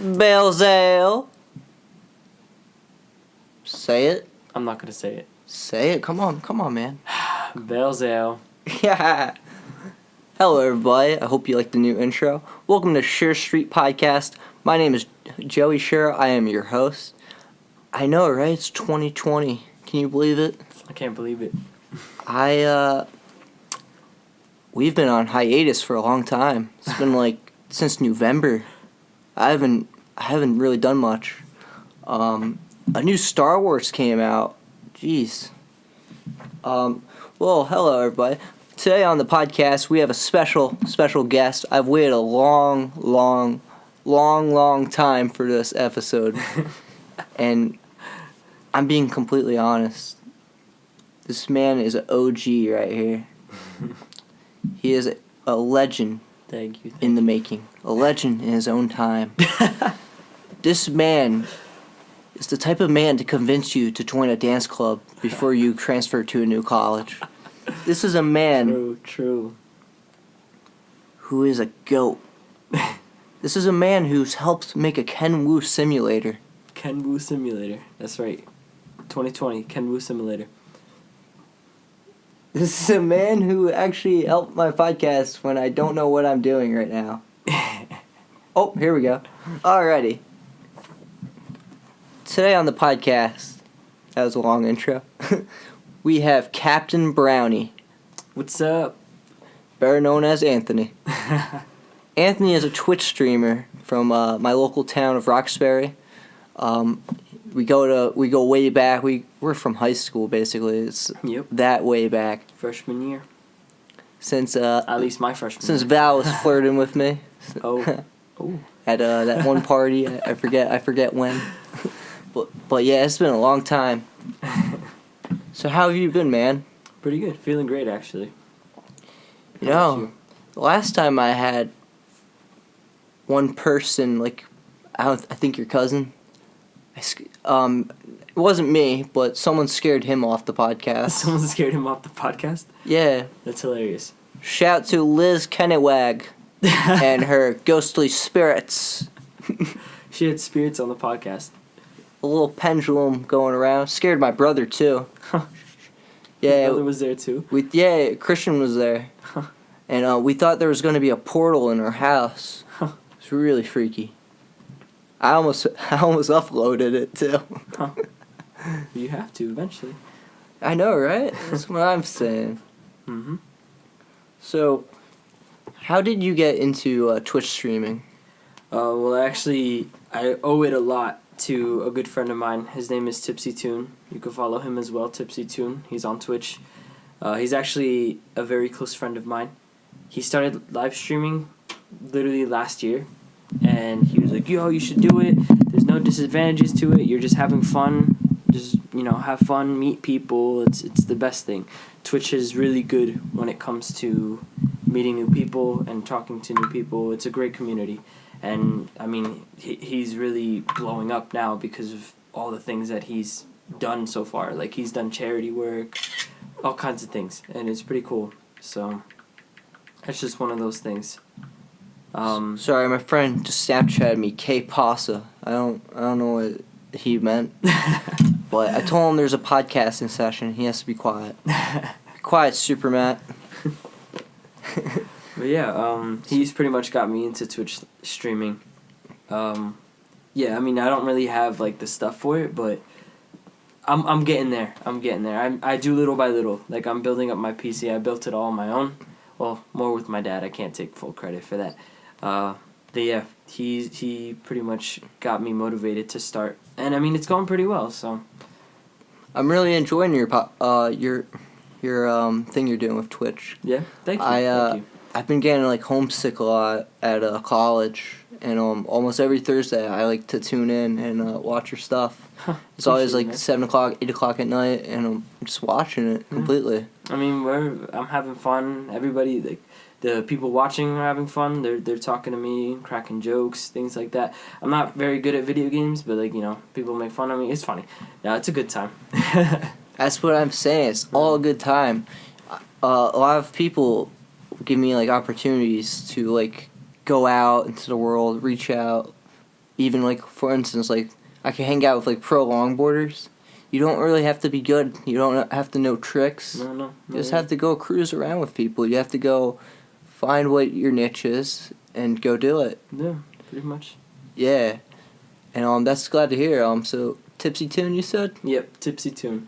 Belzale. Say it. I'm not gonna say it. Say it. Come on, man. Belzale. Yeah. Hello, everybody. I hope you like the new intro. Welcome to Sher Street Podcast. My name is Joey Sher. I am your host. I know, right? It's 2020. Can you believe it? I can't believe it. We've been on hiatus for a long time. It's been like since November. I haven't really done much. A new Star Wars came out. Jeez. Well, hello everybody. Today on the podcast we have a special guest. I've waited a long time for this episode. And I'm being completely honest. This man is an OG right here. He is a legend. Thank you. In the making. A legend in his own time. This man is the type of man to convince you to join a dance club before you transfer to a new college. This is a man True. who is a goat. This is a man who's helped make a Ken Wu simulator. Ken Wu Simulator. That's right. 2020 Ken Wu Simulator. This is a man who actually helped my podcast when I don't know what I'm doing right now. Oh, here we go. Alrighty. Today on the podcast, that was a long intro, we have CaptainBrownie. What's up? Better known as Anthony. Anthony is a Twitch streamer from my local town of Roxbury. We go way back. We're from high school basically. It's that way back. Freshman year. Since at least my freshman. Since year. Val was flirting with me. Oh. At that one party, I forget when. But yeah, it's been a long time. So how have you been, man? Pretty good. Feeling great actually. You know, the last time I had one person, like, I think your cousin. It wasn't me, but someone scared him off the podcast. Someone scared him off the podcast? Yeah. That's hilarious. Shout to Liz Kennewag and her ghostly spirits. She had spirits on the podcast. A little pendulum going around. Scared my brother, too. Yeah. Your brother was there, too? Christian was there. And we thought there was going to be a portal in our house. It's really freaky. I almost uploaded it too. You have to eventually. I know, right? That's what I'm saying. Mhm. So, how did you get into Twitch streaming? Well, actually, I owe it a lot to a good friend of mine. His name is TipsyTune. You can follow him as well, TipsyTune. He's on Twitch. He's actually a very close friend of mine. He started live streaming literally last year. And he was like, yo, you should do it. There's no disadvantages to it. You're just having fun. Just, have fun, meet people. It's the best thing. Twitch is really good when it comes to meeting new people and talking to new people. It's a great community. And, I mean, he's really blowing up now because of all the things that he's done so far. Like, he's done charity work, all kinds of things. And it's pretty cool. So, it's just one of those things. Sorry, my friend just Snapchatted me K-Pasa. I don't know what he meant. But I told him there's a podcasting session. He has to be quiet. Quiet, Super Matt. But yeah, he's pretty much got me into Twitch streaming. Yeah, I mean, I don't really have like the stuff for it, but I'm getting there. I do little by little. Like, I'm building up my PC. I built it all on my own. Well, more with my dad. I can't take full credit for that. But yeah, he pretty much got me motivated to start, and I mean, it's going pretty well. So I'm really enjoying your thing you're doing with Twitch. Yeah, thank you. I've been getting like homesick a lot at college, and almost every Thursday I like to tune in and watch your stuff. It's always like 7 o'clock, 8 o'clock at night, and I'm just watching it completely. I mean, I'm having fun. Everybody, like, the people watching are having fun. They're talking to me, cracking jokes, things like that. I'm not very good at video games, but like, people make fun of me. It's funny. Yeah, it's a good time. That's what I'm saying. It's all a good time. A lot of people give me like opportunities to like go out into the world, reach out, even like for instance, like I can hang out with like pro longboarders. You don't really have to be good. You don't have to know tricks. No. You just have to go cruise around with people. You have to go find what your niche is and go do it. Yeah, pretty much. Yeah, and that's glad to hear. So TipsyTune, you said? Yep, TipsyTune.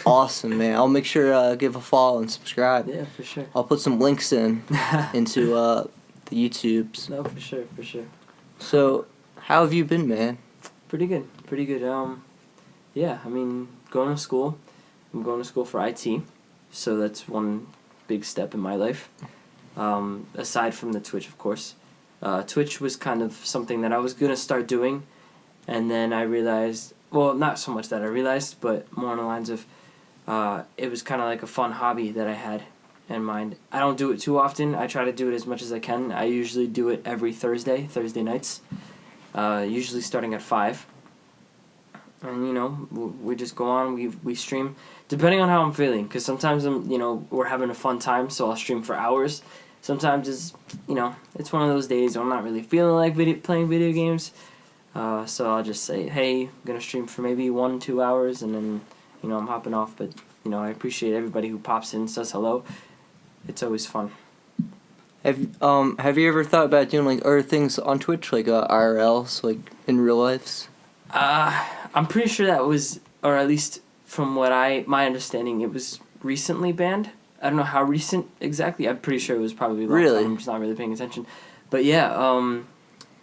Awesome, man. I'll make sure give a follow and subscribe. Yeah, for sure. I'll put some links into the YouTubes. No, for sure. So, how have you been, man? Pretty good. Yeah, I mean, going to school. I'm going to school for IT, so that's one big step in my life. Aside from the Twitch, of course. Twitch was kind of something that I was going to start doing, and then I realized, well, not so much that I realized, but more on the lines of, it was kind of like a fun hobby that I had in mind. I don't do it too often. I try to do it as much as I can. I usually do it every Thursday nights, usually starting at 5. And, you know, we just go on, we stream, depending on how I'm feeling, because sometimes we're having a fun time, so I'll stream for hours. Sometimes it's one of those days where I'm not really feeling like playing video games, so I'll just say, hey, I'm going to stream for maybe 1-2 hours, and then, I'm hopping off. But, I appreciate everybody who pops in and says hello. It's always fun. Have you ever thought about doing like other things on Twitch, like IRL, so like in real lives? I'm pretty sure that was, or at least from what my understanding, it was recently banned. I don't know how recent exactly. I'm pretty sure it was probably a long time. I'm just not really paying attention. But yeah,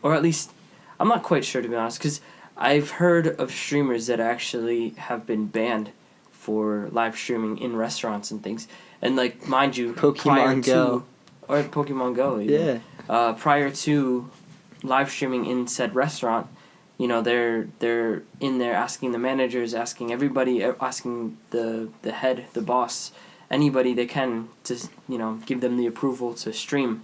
or at least, I'm not quite sure, to be honest, because I've heard of streamers that actually have been banned for live streaming in restaurants and things. And like, mind you, Pokemon Go. Or Pokemon Go, even. Yeah. Prior to live streaming in said restaurant, they're in there asking the managers, asking everybody, asking the head, the boss, anybody they can to, give them the approval to stream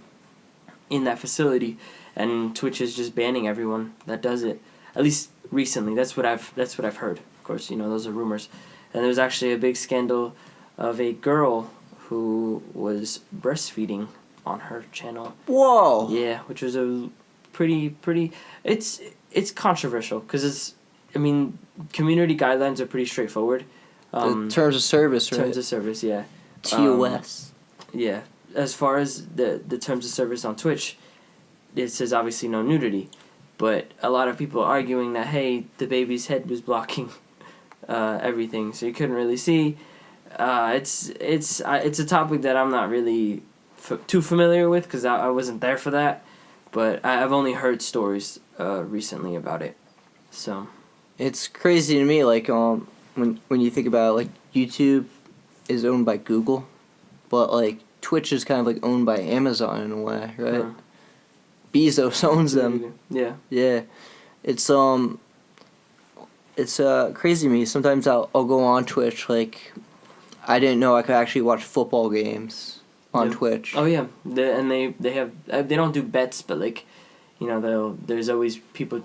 in that facility, and Twitch is just banning everyone that does it. At least recently, that's what I've heard. Of course, those are rumors. And there was actually a big scandal of a girl who was breastfeeding on her channel. Whoa. Yeah, which was a pretty. It's controversial because community guidelines are pretty straightforward. The terms of service, right? Terms of service, yeah. TOS. Yeah. As far as the terms of service on Twitch, it says obviously no nudity, but a lot of people are arguing that, hey, the baby's head was blocking everything, so you couldn't really see. It's a topic that I'm not really too familiar with because I wasn't there for that, but I've only heard stories recently about it. So it's crazy to me, like when you think about it, like YouTube is owned by Google, but like Twitch is kind of like owned by Amazon in a way, right? Bezos owns them. Yeah. Yeah. It's crazy to me. Sometimes I'll go on Twitch, like I didn't know I could actually watch football games on Twitch. Oh yeah. They have they don't do bets, but like there's always people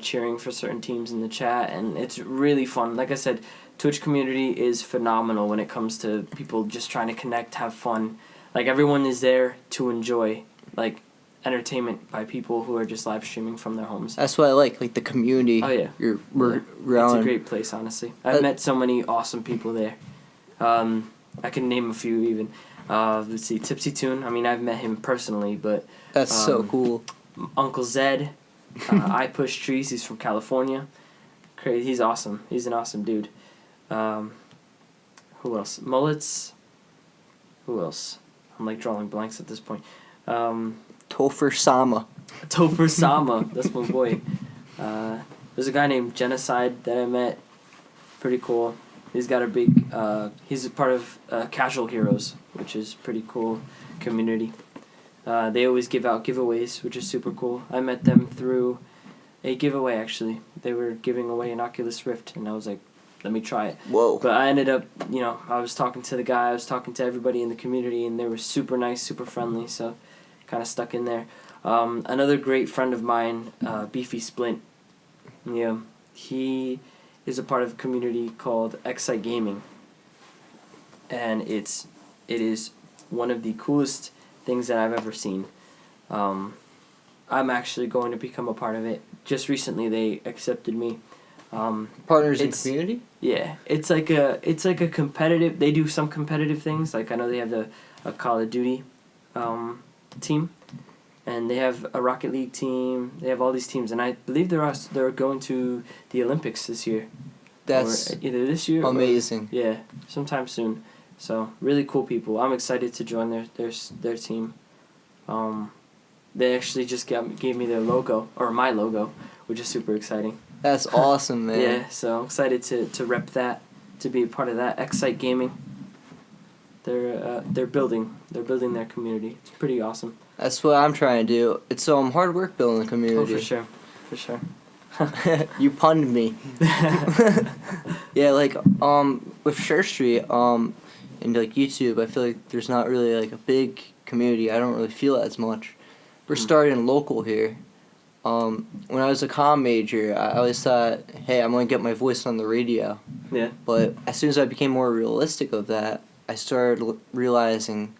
cheering for certain teams in the chat, and it's really fun. Like I said, Twitch community is phenomenal when it comes to people just trying to connect, have fun. Like, everyone is there to enjoy, like, entertainment by people who are just live streaming from their homes. That's what I like the community. Oh, yeah. It's a great place, honestly. I've met so many awesome people there. I can name a few, even. Let's see, TipsyTune. I mean, I've met him personally, but... That's so cool. Uncle Zed. I Push Trees. He's from California. Crazy. He's awesome. He's an awesome dude. Who else? Mullets. Who else? I'm like drawing blanks at this point. Topher Sama. Topher Sama. That's my boy. There's a guy named Genocide that I met. Pretty cool. He's got a big... he's a part of Casual Heroes, which is pretty cool community. They always give out giveaways, which is super cool. I met them through a giveaway, actually. They were giving away an Oculus Rift, and I was like, let me try it. Whoa. But I ended up, I was talking to the guy, I was talking to everybody in the community, and they were super nice, super friendly, so kind of stuck in there. Another great friend of mine, Beefy Splint, he is a part of a community called Excite Gaming, and it is one of the coolest things that I've ever seen. I'm actually going to become a part of it. Just recently, they accepted me. Partners in community? Yeah, it's like a competitive. They do some competitive things. Like I know they have a Call of Duty team, and they have a Rocket League team. They have all these teams, and I believe they're going to the Olympics this year. That's or either this year. amazing. Or, sometime soon. So really cool people. I'm excited to join their team. They actually just gave me their logo or my logo, which is super exciting. That's awesome, man. Yeah, so I'm excited to rep that, to be a part of that. Excite Gaming. They're building their community. It's pretty awesome. That's what I'm trying to do. It's hard work building a community. Oh, for sure. You punned me. Yeah, like with Sher Street and like YouTube, I feel like there's not really like a big community. I don't really feel as much. We're starting local here. When I was a comm major, I always thought, hey, I'm gonna get my voice on the radio. Yeah. But as soon as I became more realistic of that, I started realizing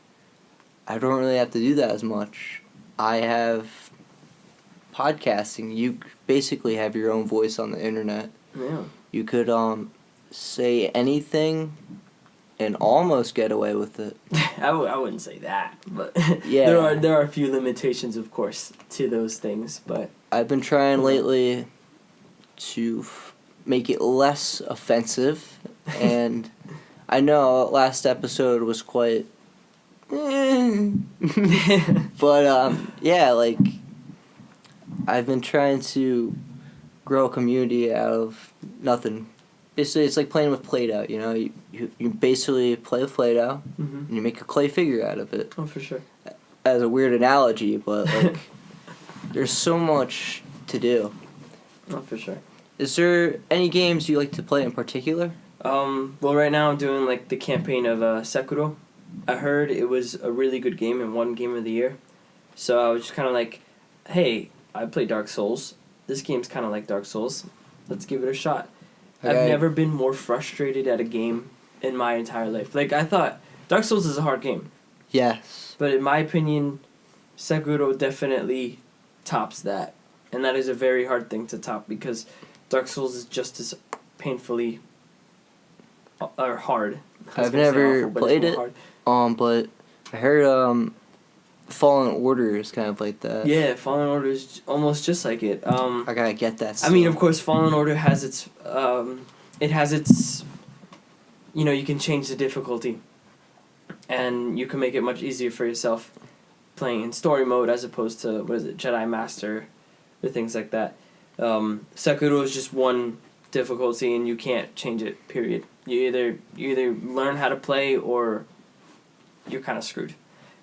I don't really have to do that as much. I have podcasting. You basically have your own voice on the internet. Yeah. You could say anything and almost get away with it. I wouldn't say that, but Yeah. there are a few limitations, of course, to those things. But I've been trying lately to make it less offensive, and I know last episode was quite... but, yeah, like, I've been trying to grow a community out of nothing. Basically, it's like playing with Play-Doh, you know? You basically play with Play-Doh, and you make a clay figure out of it. Oh, for sure. As a weird analogy, but, like, there's so much to do. Oh, for sure. Is there any games you like to play in particular? Well, right now I'm doing, like, the campaign of Sekiro. I heard it was a really good game and won Game of the Year. So I was just kind of like, hey, I play Dark Souls. This game's kind of like Dark Souls. Let's give it a shot. Okay. I've never been more frustrated at a game in my entire life. Like, I thought Dark Souls is a hard game. Yes. But in my opinion, Sekiro definitely tops that. And that is a very hard thing to top because Dark Souls is just as painfully hard. I've never played it, but I heard Fallen Order is kind of like that. Yeah, Fallen Order is almost just like it. I gotta get that still. I mean, of course, Fallen Order has its, you know, you can change the difficulty. And you can make it much easier for yourself playing in story mode as opposed to, Jedi Master or things like that. Sekiro is just one difficulty and you can't change it, period. You either learn how to play or you're kind of screwed.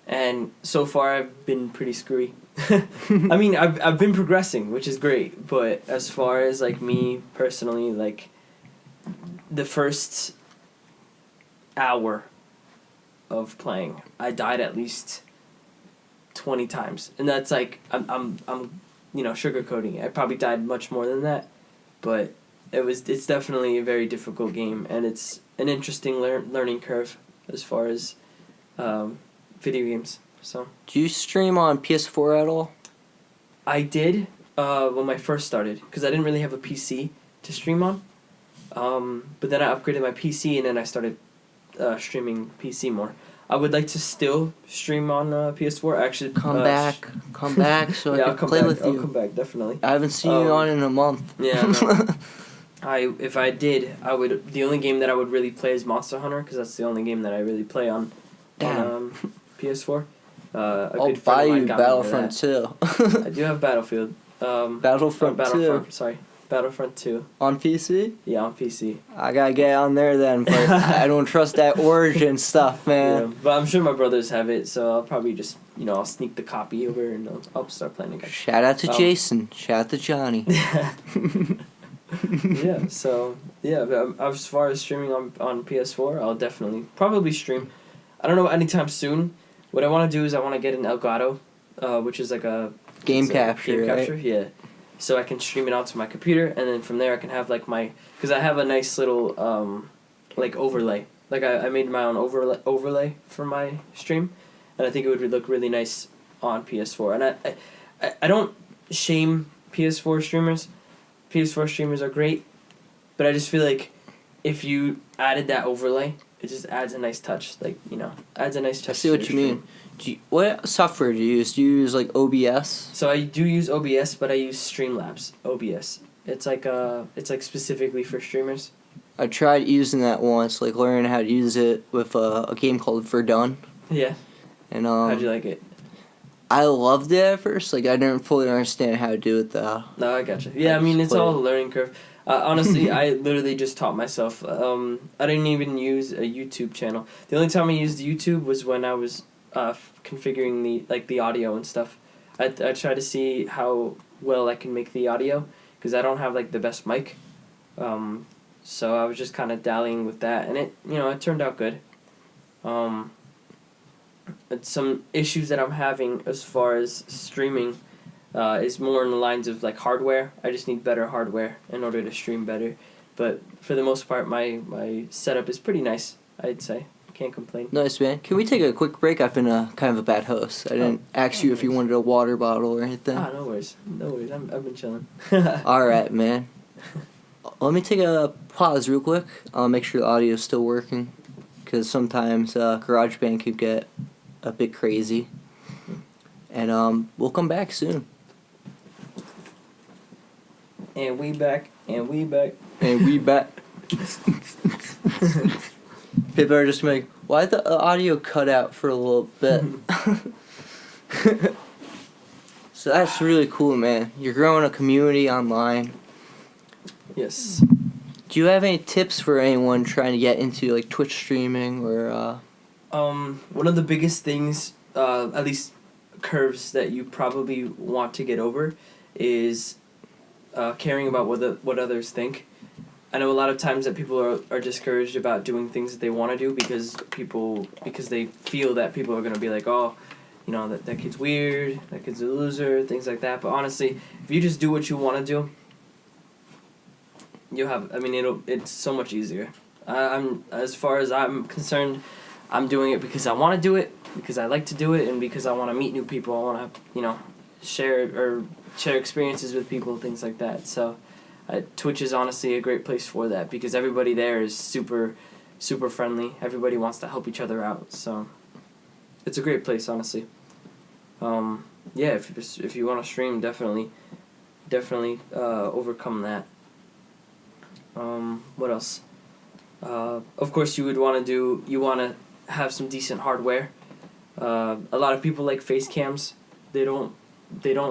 And so far I've been pretty screwy. I mean, I've been progressing, which is great, but as far as like me personally, like the first hour of playing, I died at least 20 times. And that's like I'm you know, sugarcoating it. I probably died much more than that, but it's definitely a very difficult game, and it's an interesting learning curve as far as video games. So. Do you stream on PS4 at all? I did when I first started, because I didn't really have a PC to stream on. But then I upgraded my PC, and then I started streaming PC more. I would like to still stream on PS4. Actually, come back so I can play with you. I'll come back, definitely. I haven't seen you on in a month. Yeah. No. If I did, I would. The only game that I would really play is Monster Hunter, because that's the only game that I really play on PS4. I'll buy you Battlefront 2. I do have Battlefield. Battlefront 2. Sorry, Battlefront 2. On PC? Yeah, on PC. I gotta get on there then, but I don't trust that Origin stuff, man. Yeah, but I'm sure my brothers have it, so I'll probably just, I'll sneak the copy over and I'll start playing again. Shout out to Jason. Shout out to Johnny. Yeah, so, as far as streaming on PS4, I'll definitely probably stream. I don't know anytime soon. What I want to do is I want to get an Elgato, which is like a... Game capture, yeah. So I can stream it onto my computer, and then from there I can have like because I have a nice little like overlay. Like I made my own overlay for my stream, and I think it would look really nice on PS4. And I don't shame PS4 streamers. PS4 streamers are great, but I just feel like if you added that overlay, it just adds a nice touch. Like, adds a nice touch. I see what you mean. What software do you use? Do you use like OBS? So I do use OBS, but I use Streamlabs OBS. It's like specifically for streamers. I tried using that once, like learning how to use it with a game called Verdun. Yeah. And how'd you like it? I loved it at first. Like I didn't fully understand how to do it though. No, I gotcha. Yeah, I mean it's all a learning curve. Honestly, I literally just taught myself. I didn't even use a YouTube channel. The only time I used YouTube was when I was configuring the audio and stuff. I try to see how well I can make the audio because I don't have like the best mic. So I was just kind of dallying with that, and it turned out good. Some issues that I'm having as far as streaming is more in the lines of like hardware. I just need better hardware in order to stream better. But for the most part, my setup is pretty nice, I'd say. Can't complain. Nice, man. Can we take a quick break? I've been kind of a bad host. I didn't ask you if you wanted a water bottle or anything. No worries. No worries. I've been chilling. All right, man. Let me take a pause real quick. I'll make sure the audio is still working. Because sometimes GarageBand could get a bit crazy. And we'll come back soon. And we back. And we back. And we back. People are just like, why the audio cut out for a little bit? So that's really cool, man. You're growing a community online. Yes. Do you have any tips for anyone trying to get into like Twitch streaming or? One of the biggest things, at least curves that you probably want to get over, is caring about what others think. I know a lot of times that people are discouraged about doing things that they want to do because they feel that people are going to be like, oh, that kid's weird, that kid's a loser, things like that. But honestly, if you just do what you want to do, it's so much easier. As far as I'm concerned, I'm doing it because I want to do it, because I like to do it, and because I want to meet new people. I want to, share experiences with people, things like that. So Twitch is honestly a great place for that because everybody there is super, super friendly. Everybody wants to help each other out. So it's a great place, honestly. If you want to stream, definitely overcome that. What else? Of course, you want to have some decent hardware. A lot of people like face cams. They don't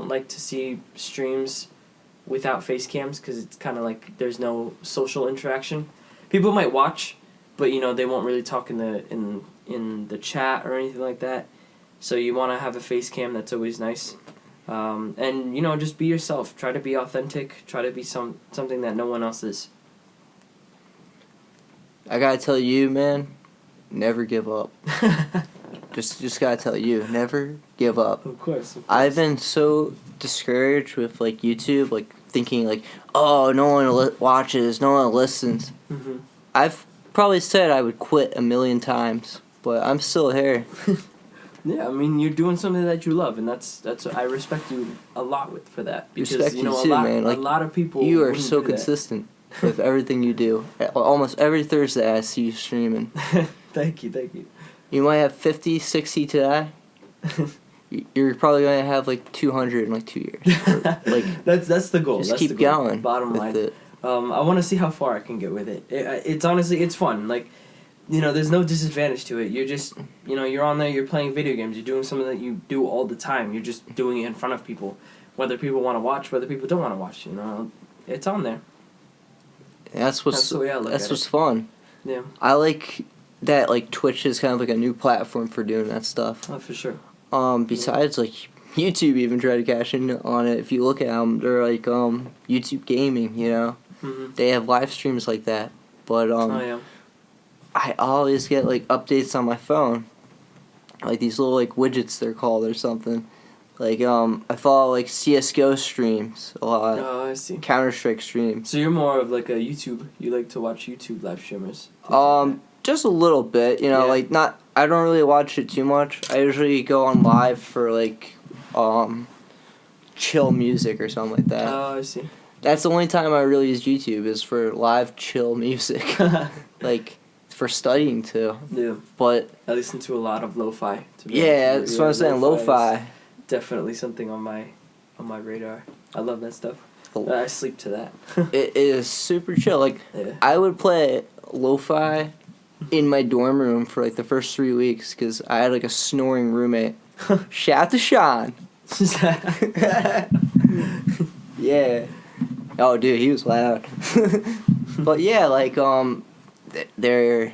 like to see streams without face cams because it's kind of like there's no social interaction. People might watch, but they won't really talk in the chat or anything like that. So you want to have a face cam. That's always nice. And just be yourself. Try to be authentic. Try to be something that no one else is. I gotta tell you, man, never give up. just gotta tell you, never give up. Of course. I've been so discouraged with like YouTube, like thinking like, oh, no one watches, no one listens. Mm-hmm. I've probably said I would quit a million times, but I'm still here. Yeah, I mean, you're doing something that you love, and that's I respect you a lot for that because respect you too, man. Like, a lot of people. You are so consistent with everything you do. Almost every Thursday, I see you streaming. Thank you. You might have 50, 60 today. You're probably gonna have like 200 in like 2 years. Like that's the goal. Just that's keep the goal. going. Bottom line. It. I want to see how far I can get with it. It's honestly it's fun. Like, there's no disadvantage to it. You're just you're on there. You're playing video games. You're doing something that you do all the time. You're just doing it in front of people, whether people want to watch, whether people don't want to watch. It's on there. That's the way I look at what's fun. Yeah. I like that. Like Twitch is kind of like a new platform for doing that stuff. Oh, for sure. Besides, like, YouTube even tried to cash in on it. If you look at them, they're like, YouTube Gaming, Mm-hmm. They have live streams like that. But, I always get, like, updates on my phone. Like, these little, like, widgets they're called or something. Like, I follow, like, CSGO streams a lot. Oh, I see. Counter-Strike streams. So you're more of, like, a YouTube, you like to watch YouTube live streamers? Just a little bit, like, not... I don't really watch it too much. I usually go on live for, like, chill music or something like that. Oh, I see. That's the only time I really use YouTube is for live chill music. Like, for studying too. Yeah. But I listen to a lot of lo-fi. yeah, that's what I'm saying. Lo-fi. Is definitely something on my radar. I love that stuff. I sleep to that. It is super chill. Like, Yeah. I would play lo-fi in my dorm room for like the first 3 weeks because I had like a snoring roommate. Shout out to Sean. Yeah. Oh, dude, he was loud. But yeah, like they're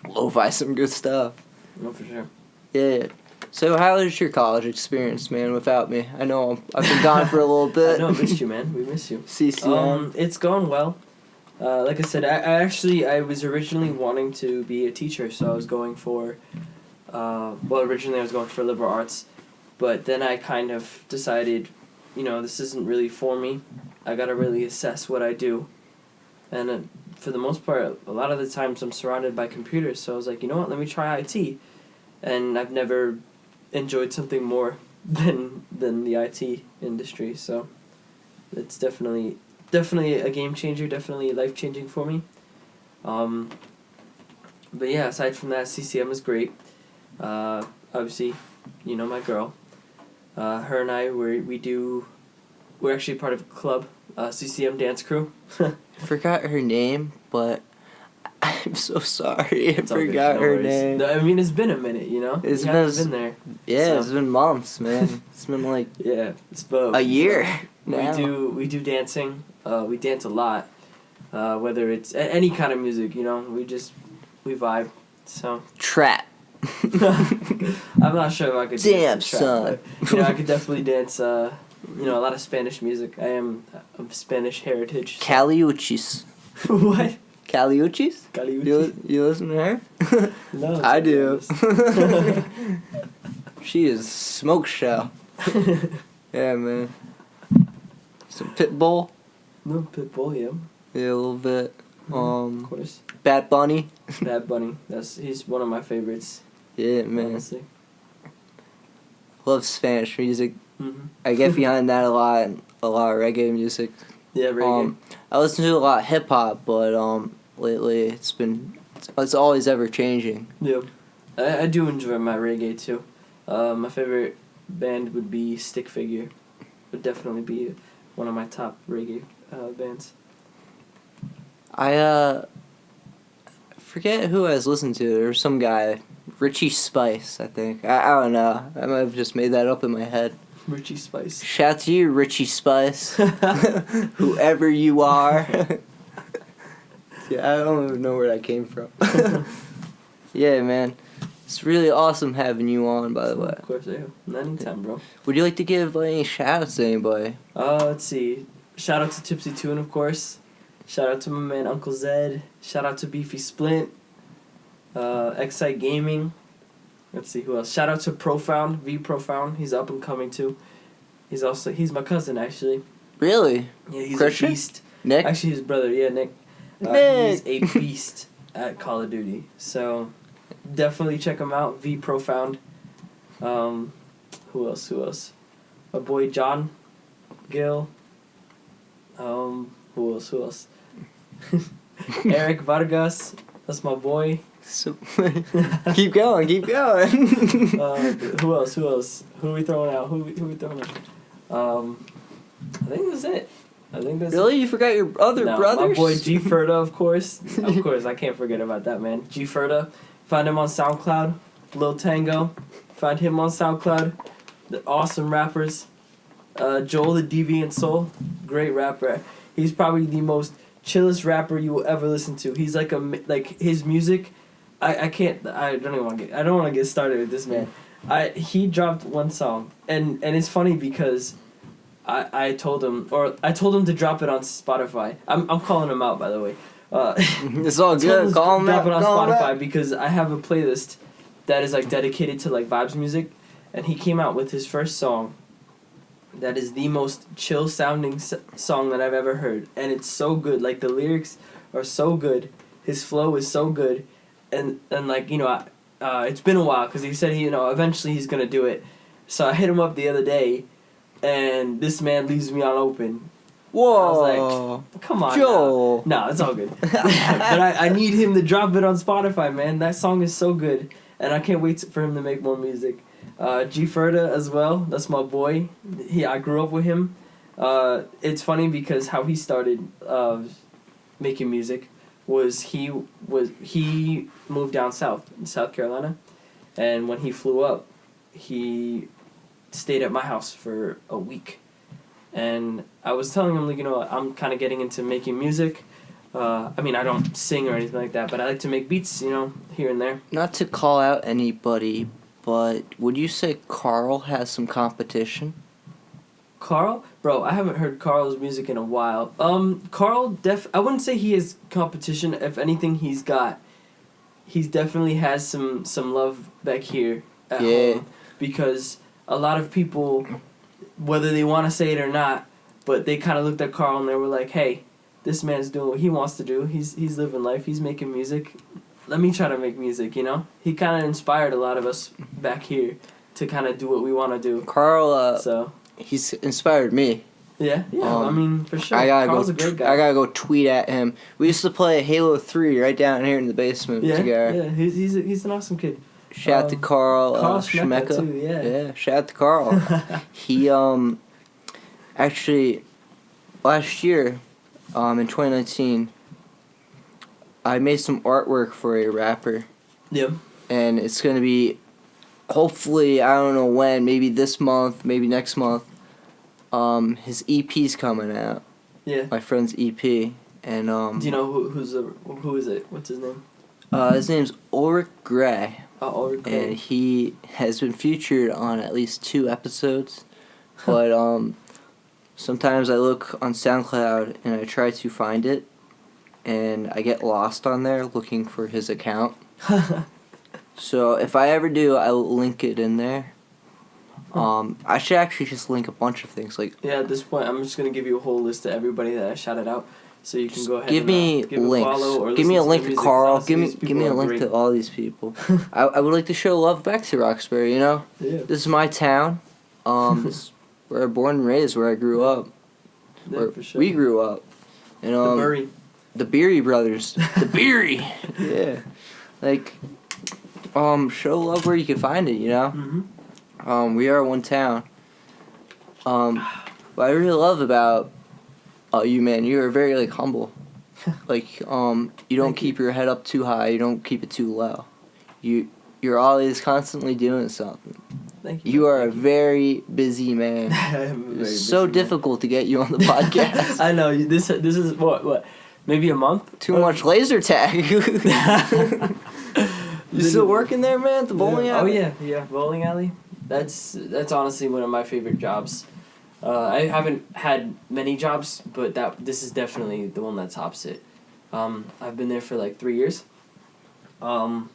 lo-fi some good stuff. No, for sure. Yeah. So how was your college experience, man, without me? I know I've been gone for a little bit. I know, I missed you, man. We missed you. CCM. It's going well. Like I said, I was originally wanting to be a teacher, so I was going for, originally I was going for liberal arts, but then I kind of decided, this isn't really for me. I gotta really assess what I do, and for the most part, a lot of the times I'm surrounded by computers, so I was like, you know what, let me try IT, and I've never enjoyed something more than the IT industry, so it's definitely a game changer, definitely life changing for me. But yeah, aside from that, CCM is great. Obviously, my girl. Her and I we're actually part of a club, CCM dance crew. I forgot her name, but I'm so sorry. I forgot No her worries. name. I mean, it's been a minute, It's you haven't been there. Yeah, so. It's been months, man. It's been like Yeah, it's both. a year now. We do dancing. We dance a lot. Whether it's any kind of music, we vibe. So Trap. I'm not sure if I could Damn, dance to trap, son. but, I could definitely dance. A lot of Spanish music. I am of Spanish heritage. So. Caliuchis. What? Caliuchis? Caliucci? You listen to her? No. I do. She is smoke show. Yeah, man. Some Pitbull. No, Pitbull, yeah. Yeah, a little bit. Of course. Bad Bunny. Bad Bunny. He's one of my favorites. Yeah, man. Honestly. Love Spanish music. Mm-hmm. I get behind that a lot of reggae music. Yeah, reggae. I listen to a lot of hip hop, but lately it's always ever changing. Yeah. I do enjoy my reggae too. My favorite band would be Stick Figure. Would definitely be one of my top reggae bands. I forget who I was listening to. There was some guy, Richie Spice, I think. I don't know. I might have just made that up in my head. Richie Spice. Shout out to you, Richie Spice. Whoever you are. Yeah, I don't even know where that came from. Yeah, man. It's really awesome having you on, by the way. Of course, yeah. Anytime, bro. Would you like to give any shout-outs to anybody? Let's see. Shout out to TipsyTune, of course. Shout out to my man Uncle Zed. Shout out to Beefy Splint. Excite Gaming. Let's see who else. Shout out to Profound, V Profound. He's up and coming too. He's my cousin actually. Really? Yeah, he's Christian? a beast. Nick? Actually, his brother. Yeah, Nick. Nick. He's a beast at Call of Duty. So definitely check him out. V Profound. Who else? My boy John Gill. Who else? Eric Vargas. That's my boy. So, keep going. Who else? Who are we throwing out? I think that's it. Really? You forgot your other brothers? My boy Gferda, of course. Of course, I can't forget about that, man. Gferda. Find him on SoundCloud. Lil Tango. Find him on SoundCloud. The awesome rappers. Joel the Deviant Soul. Great rapper. He's probably the most chillest rapper you will ever listen to. He's like his music. I don't want to get started with this man. He dropped one song and it's funny because I told him to drop it on Spotify. I'm calling him out, by the way. It's all good. Call him out. Drop it on Spotify because I have a playlist that is like dedicated to like vibes music, and he came out with his first song. That is the most chill sounding song that I've ever heard, and it's so good. Like the lyrics are so good, his flow is so good, and like it's been a while because he said eventually he's gonna do it. So I hit him up the other day, and this man leaves me on open. Whoa. I was like, come on, Joel. No, it's all good. But I need him to drop it on Spotify, man. That song is so good, and I can't wait for him to make more music. Gferda as well. That's my boy. I grew up with him. It's funny because how he started making music was he moved down south in South Carolina, and when he flew up, he stayed at my house for a week. And I was telling him, like, you know, I'm kind of getting into making music. I mean, I don't sing or anything like that, but I like to make beats, you know, here and there. Not to call out anybody, but would you say Carl has some competition? Carl? Bro, I haven't heard Carl's music in a while. Carl, I wouldn't say he has competition. If anything, he definitely has some love back here at home. Because a lot of people, whether they want to say it or not, but they kind of looked at Carl and they were like, hey, this man's doing what he wants to do. He's living life. He's making music. Let me try to make music, you know? He kind of inspired a lot of us back here to kind of do what we want to do. Carl, he's inspired me. Yeah, I mean, for sure. Carl's a great guy. I gotta go tweet at him. We used to play Halo 3 right down here in the basement together. Yeah, he's an awesome kid. Shout out to Carl Schmecka too, Yeah, shout out to Carl. He, actually, last year, in 2019, I made some artwork for a rapper. Yep. And it's gonna be, hopefully, I don't know when, maybe this month, maybe next month. His EP's coming out. Yeah. My friend's EP, and do you know who is it? What's his name? His name's Ulrich Gray. Ulrich Gray. And he has been featured on at least 2 episodes, but sometimes I look on SoundCloud and I try to find it, and I get lost on there looking for his account. So if I ever do, I will link it in there. I should actually just link a bunch of things. At this point, I'm just gonna give you a whole list of everybody that I shouted out, so you can go ahead. Give me links. A follow or give me a link to Carl. Give me a link to all these people. I would like to show love back to Roxbury. You know, this is my town. This is where I'm born and raised, where I grew up. Yeah, for sure. We grew up. And the Beery brothers. The Beery. Yeah, show love where you can find it. You know. Mm-hmm. We are one town. What I really love about you, man, you are very humble. You don't keep your head up too high. You don't keep it too low. You're always constantly doing something. Thank you. You are a very busy man. It's so difficult to get you on the podcast. I know. This is what maybe a month. Too much laser tag. You still working there, man? At the bowling alley? Oh yeah, bowling alley. That's honestly one of my favorite jobs. I haven't had many jobs, but this is definitely the one that tops it. I've been there for 3 years. And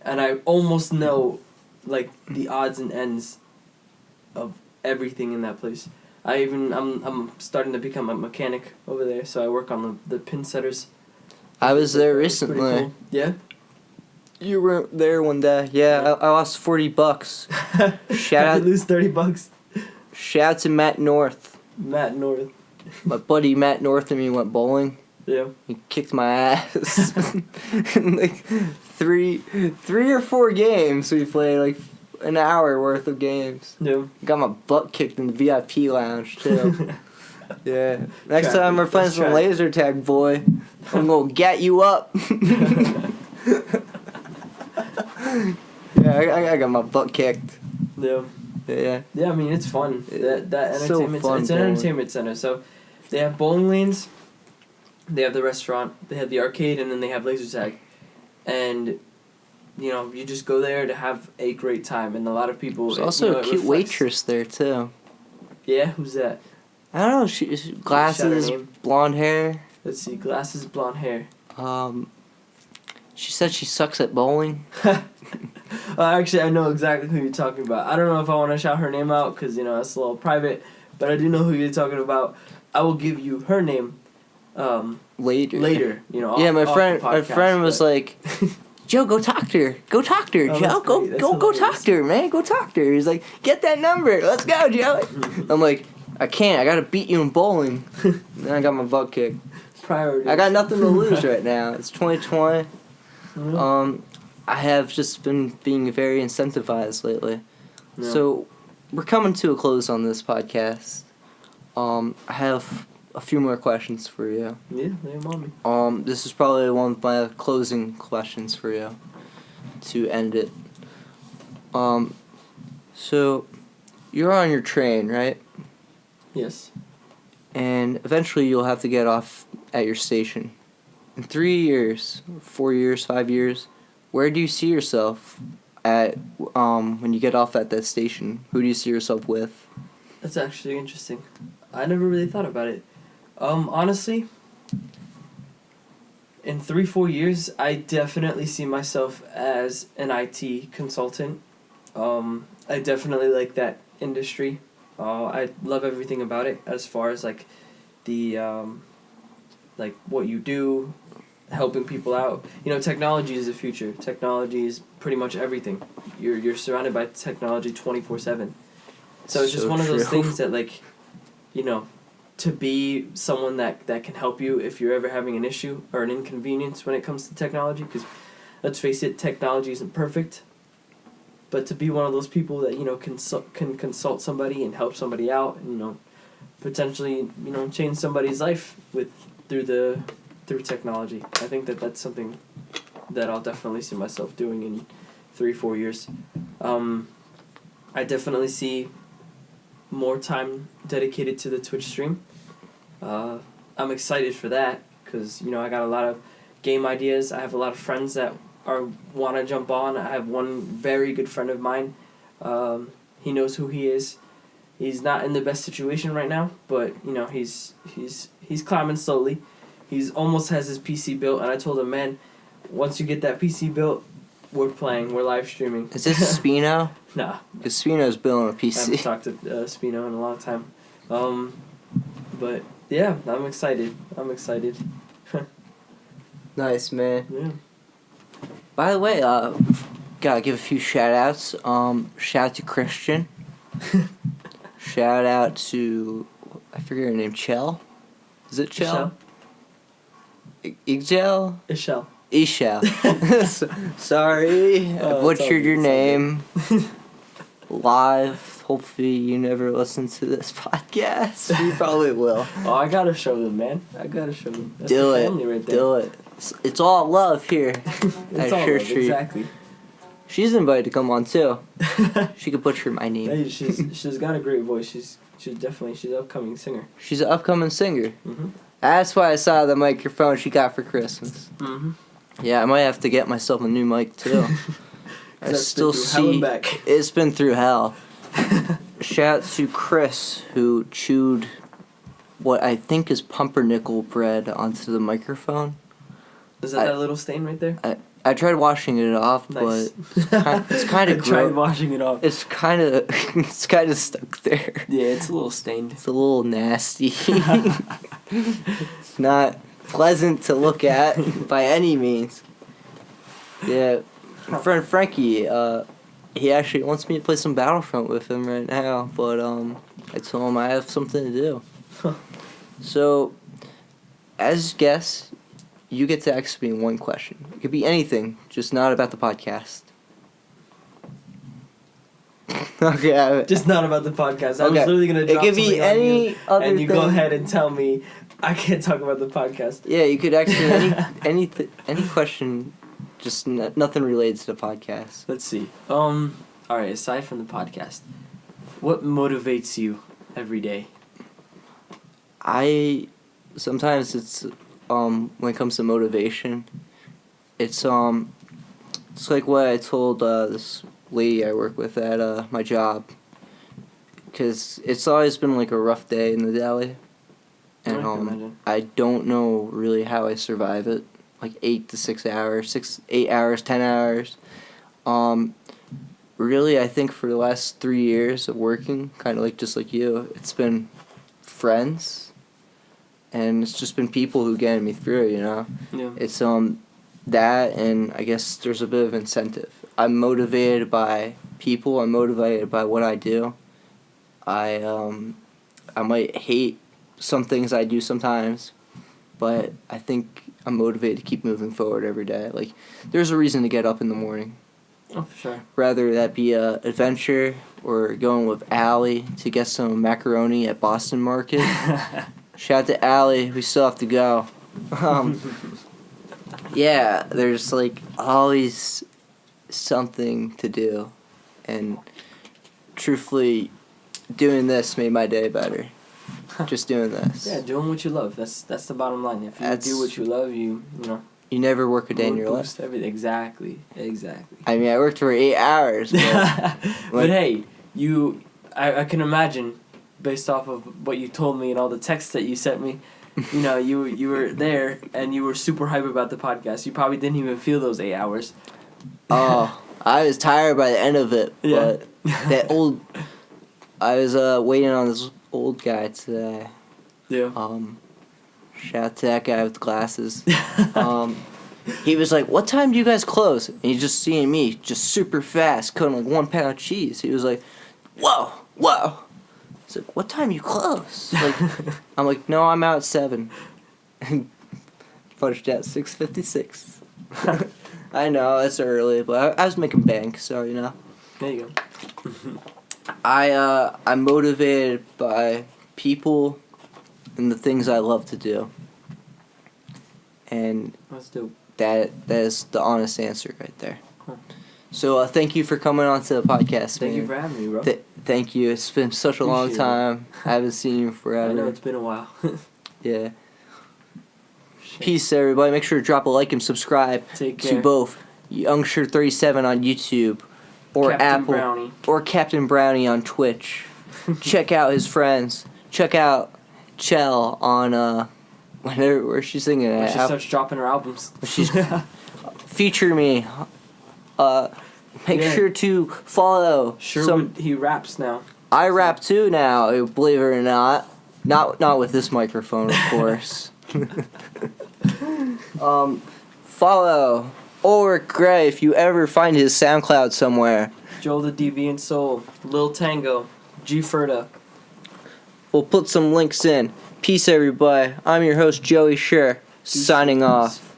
I almost know the odds and ends of everything in that place. I'm starting to become a mechanic over there, so I work on the pin setters. I was there recently. Cool. Yeah. You were there one day. Yeah, I lost $40. Shout out. I lose $30. Shout out to Matt North. Matt North. My buddy Matt North and me went bowling. Yeah. He kicked my ass. In three or 4 games we played, an hour worth of games. Yeah. Got my butt kicked in the VIP lounge too. Yeah. Next time we're playing some laser tag, boy. I'm gonna get you up. Yeah, I got my butt kicked. Yeah. Yeah. Yeah, I mean, it's fun. That entertainment. So fun it's an entertainment center. So they have bowling lanes, they have the restaurant, they have the arcade, and then they have laser tag. And you just go there to have a great time, and a lot of people. There's also a cute waitress there too. Yeah, who's that? I don't know. She's glasses, blonde hair. Let's see, glasses, blonde hair. She said she sucks at bowling. Actually, I know exactly who you're talking about. I don't know if I want to shout her name out because that's a little private, but I do know who you're talking about. I will give you her name. Later. Later, Yeah, my friend was like, Joe, go talk to her. Go talk to her, Oh, Joe. Go talk to her, man. Go talk to her. He's like, get that number. Let's go, Joey. I'm like, I can't. I got to beat you in bowling. Then I got my butt kicked. Priorities. I got nothing to lose right now. It's 2020. Mm-hmm. I have just been being very incentivized lately. Yeah. So, we're coming to a close on this podcast. I have a few more questions for you. Yeah, lay 'em on me. This is probably one of my closing questions for you to end it. So, you're on your train, right? Yes. And eventually you'll have to get off at your station. In 3 years, 4 years, 5 years, where do you see yourself at when you get off at that station? Who do you see yourself with? That's actually interesting. I never really thought about it. Honestly, in 3-4 years, I definitely see myself as an IT consultant. I definitely like that industry. I love everything about it as far as like the like what you do, helping people out. You know, technology is the future. Technology is pretty much everything. You're surrounded by technology 24/7. So it's just one of those things that, like, you know, to be someone that can help you if you're ever having an issue or an inconvenience when it comes to technology, because let's face it, technology isn't perfect. But to be one of those people that, you know, can consult somebody and help somebody out, and, you know, potentially, you know, change somebody's life through technology. I think that's something that I'll definitely see myself doing in 3-4 years. I definitely see more time dedicated to the Twitch stream. I'm excited for that because, you know, I got a lot of game ideas. I have a lot of friends that want to jump on. I have one very good friend of mine. He knows who he is. He's not in the best situation right now, but, you know, he's climbing slowly. He's almost has his PC built, and I told him, man, once you get that PC built, we're playing. We're live streaming. Is this Spino? Nah. Because Spino's building a I PC. haven't talked to Spino in a long time. But, yeah, I'm excited. Nice, man. Yeah. By the way, gotta give a few shout-outs. Shout out to Christian. Shout out to, I forget her name, Chell? Is it Chell? Igel? Ishel. Sorry, I butchered your name. Live. Hopefully you never listen to this podcast. You probably will. Oh, I gotta show them, man. That's Do the it. family right there. Do it. It's all love here It's at all Sher love, Street. exactly. She's invited to come on too. She could butcher my name. Hey, she's got a great voice. She's an upcoming singer. She's an upcoming singer. Mm-hmm. That's why I saw the microphone she got for Christmas. Mm-hmm. Yeah, I might have to get myself a new mic too. I still see it's been through hell. Shout out to Chris, who chewed what I think is pumpernickel bread onto the microphone. Is that little stain right there? I tried washing it off, Nice. but it's kind of gross. Tried washing it off. It's kind of stuck there. Yeah, it's a little stained. It's a little nasty. It's not pleasant to look at by any means. Yeah, my friend Frankie, he actually wants me to play some Battlefront with him right now, but I told him I have something to do. So, as guests, you get to ask me one question. It could be anything, just not about the podcast. Okay. Just not about the podcast. I was Okay. literally gonna drop It could be something on any you, other and you thing. go ahead and tell me I can't talk about the podcast. Yeah, you could ask me any question, just nothing related to the podcast. Let's see. All right. Aside from the podcast, what motivates you every day? Sometimes it's when it comes to motivation, it's like what I told this lady I work with at my job, because it's always been like a rough day in the deli, and I can imagine. I don't know really how I survive it, like 8 to 6 hours, 8 hours, 10 hours. Really, I think for the last 3 years of working, kind of like just like you, it's been friends, and it's just been people who getting me through, you know? Yeah. It's that, and I guess there's a bit of incentive. I'm motivated by people. I'm motivated by what I do. I might hate some things I do sometimes, but I think I'm motivated to keep moving forward every day. Like, there's a reason to get up in the morning. Oh, for sure. Rather that be a adventure or going with Allie to get some macaroni at Boston Market. Shout out to Allie. We still have to go. Yeah, there's like always something to do, and truthfully, doing this made my day better. Just doing this. Yeah, doing what you love. That's the bottom line. If you do what you love, you know. You never work a day in your life. Everything. Exactly. I mean, I worked for 8 hours. But hey, I can imagine, based off of what you told me and all the texts that you sent me, you know, you were there and you were super hype about the podcast. You probably didn't even feel those 8 hours. Oh, I was tired by the end of it. Yeah. But I was waiting on this old guy today. Yeah. Shout out to that guy with the glasses. He was like, "What time do you guys close?" And he's just seeing me just super fast cutting like 1 pound of cheese. He was like, "Whoa." He's like, "What time you close?" Like, I'm like, "No, I'm out at 7." Punched out 6:56. I know it's early, but I was making bank, so you know. There you go. I'm motivated by people and the things I love to do. And That's dope. that is the honest answer right there. Huh. So thank you for coming on to the podcast, Thank man. you for having me, bro. Thank you. It's been such a long Appreciate time. I haven't seen you forever. I know, it's been a while. Yeah. Peace, everybody. Make sure to drop a like and subscribe Take care. to both Youngster37 on YouTube or Captain Apple Brownie. or CaptainBrownie on Twitch. Check out his friends. Check out Chell on where's she singing When at? she starts dropping her albums. She's feature me. Make Yeah. sure to follow. He raps now. I rap too now, believe it or not. Not with this microphone, of course. Follow Ulrich Gray if you ever find his SoundCloud somewhere. Joel the Deviant Soul. Lil Tango. Gferda. We'll put some links in. Peace, everybody. I'm your host, Joey Sher, signing off.